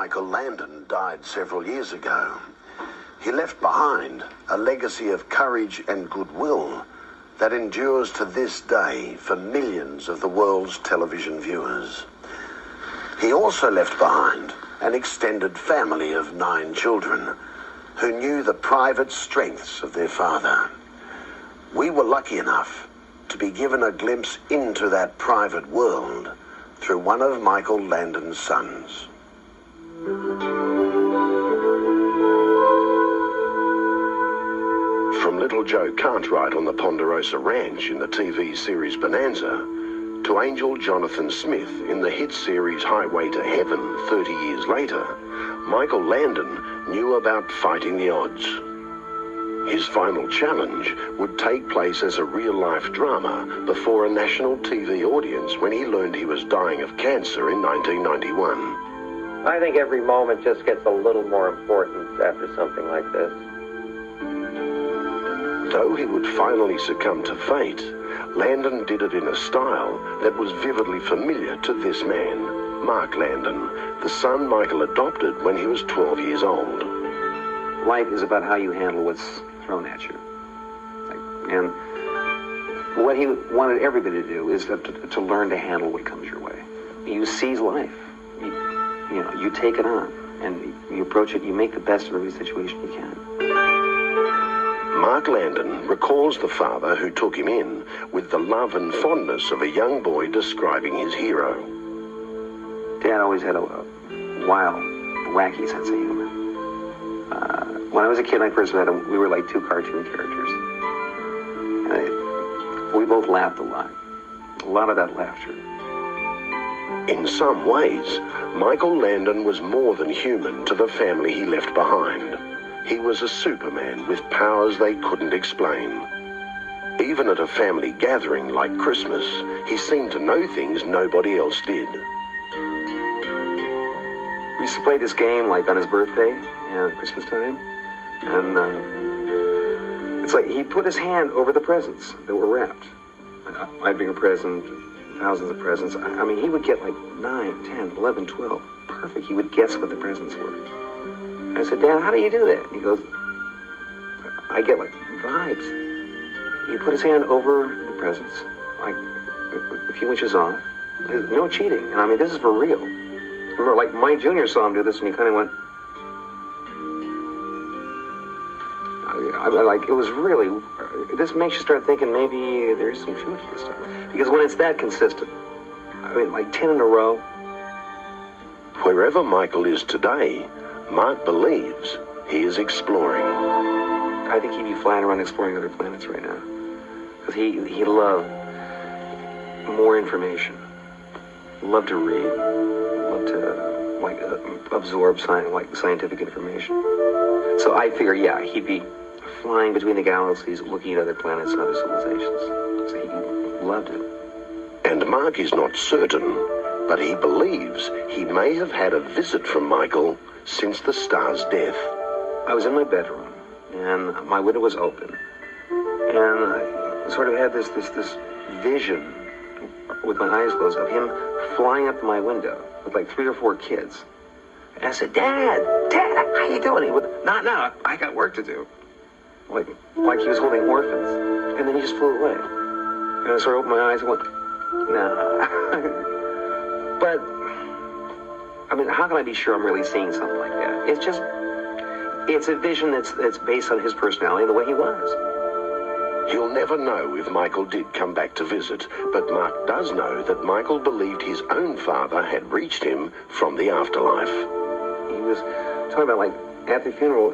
Michael Landon died several years ago, he left behind a legacy of courage and goodwill that endures to this day for millions of the world's television viewers. He also left behind an extended family of 9 children who knew the private strengths of their father. We were lucky enough to be given a glimpse into that private world through one of Michael Landon's sons. From little Joe Cartwright on the Ponderosa Ranch in the TV series Bonanza, to Angel Jonathan Smith in the hit series Highway to Heaven 30 years later, Michael Landon knew about fighting the odds. His final challenge would take place as a real-life drama before a national TV audience when he learned he was dying of cancer in 1991. I think every moment just gets a little more important after something like this. Though he would finally succumb to fate, Landon did it in a style that was vividly familiar to this man, Mark Landon, the son Michael adopted when he was 12 years old. Life is about how you handle what's thrown at you. And what he wanted everybody to do is to learn to handle what comes your way. You seize life. You take it on, and you approach it, you make the best of every situation you can. Mark Landon recalls the father who took him in with the love and fondness of a young boy describing his hero. Dad always had a wild, wacky sense of humor. When I was a kid and I first met him, we were like 2 cartoon characters. And we both laughed a lot. A lot of that laughter. In some ways, Michael Landon was more than human to the family he left behind. He was a Superman with powers they couldn't explain. Even at a family gathering like Christmas, he seemed to know things nobody else did. We used to play this game like on his birthday and Christmas time. And it's like he'd put his hand over the presents that were wrapped. I'd bring a present, thousands of presents. I mean, he would get like 9, 10, 11, 12. Perfect. He would guess what the presents were. I said, Dad, how do you do that? He goes, I get like vibes. He put his hand over the presents, like a few inches off. No cheating. And I mean, this is for real. Remember, like Mike Jr. saw him do this and he kind of went, like, it was really, this makes you start thinking maybe there's some truth to this stuff. Because when it's that consistent, I mean, like 10 in a row. Wherever Michael is today, Mark believes he is exploring. I think he'd be flying around exploring other planets right now. Because he loved more information. Loved to read. Loved to, absorb scientific information. So I figure, yeah, he'd be flying between the galaxies, looking at other planets and other civilizations. So he loved it. And Mark is not certain, but he believes he may have had a visit from Michael since the star's death. I was in my bedroom, and my window was open, and I sort of had this vision with my eyes closed of him flying up to my window with like 3 or 4 kids. And I said, Dad, how you doing? He went, not now, I got work to do. Like he was holding orphans. And then he just flew away. And I sort of opened my eyes and went, nah. But, I mean, how can I be sure I'm really seeing something like that? It's a vision that's based on his personality and the way he was. You'll never know if Michael did come back to visit, but Mark does know that Michael believed his own father had reached him from the afterlife. He was talking about, like, at the funeral,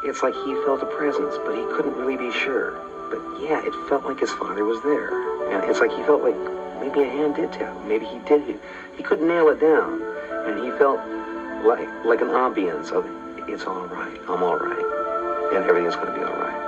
it's like he felt a presence, but he couldn't really be sure. But yeah, it felt like his father was there. And it's like he felt like maybe a hand did tap him. Maybe he did. He couldn't nail it down. And he felt like an ambience of, it's all right, I'm all right, and everything's going to be all right.